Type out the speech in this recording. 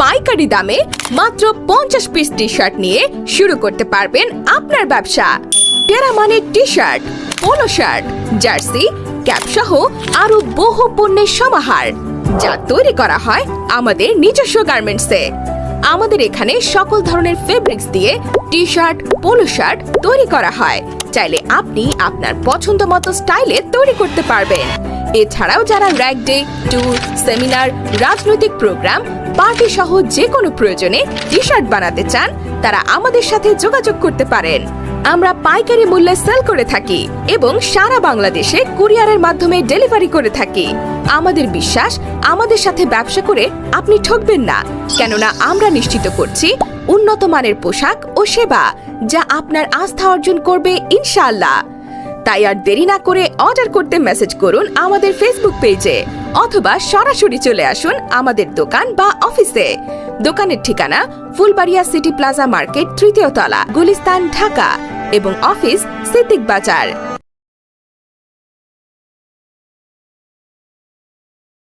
পাইকারি দামে মাত্র 50 পিস টি শার্ট নিয়ে শুরু করতে পারবেন আপনার ব্যবসা। টেরা মানের T shirt, polo shirt, jersey, cap সহ আরো বহু পণ্যের সমাহার, যা তৈরি করা হয় আমাদের নিজস্ব গার্মেন্টসে। আমাদের এখানে সকল ধরনের ফেব্রিক্স দিয়ে টি শার্ট, পোলো শার্ট তৈরি করা হয়। চাইলে আপনি আপনার পছন্দ মতো স্টাইলে তৈরি করতে পারবেন। এছাড়াও যারা র্যাক ডে, ট্যুর, সেমিনার, রাজনৈতিক প্রোগ্রাম, পার্টি সহ যে কোনো প্রয়োজনে টি শার্ট বানাতে চান, তারা আমাদের সাথে যোগাযোগ করতে পারেন। আমরা পাইকারি মূল্যে সেল করে থাকি এবং সারা বাংলাদেশে কুরিয়ারের মাধ্যমে ডেলিভারি করে থাকি। আমাদের বিশ্বাস, আমাদের সাথে ব্যবসা করে আপনি ঠকবেন না, কেননা আমরা নিশ্চিত করছি উন্নত মানের পোশাক ও সেবা, যা আপনার আস্থা অর্জন করবে ইনশাআল্লাহ। তাই আর দেরি না করে অর্ডার করতে মেসেজ করুন আমাদের ফেসবুক পেজে, অথবা সরাসরি চলে আসুন আমাদের দোকান বা অফিসে। দোকানের ঠিকানা ফুলবাড়িয়া সিটি প্লাজা মার্কেট, 3য় তলা, গুলিস্তান, ঢাকা এবং অফিস সিদ্দিক বাজার।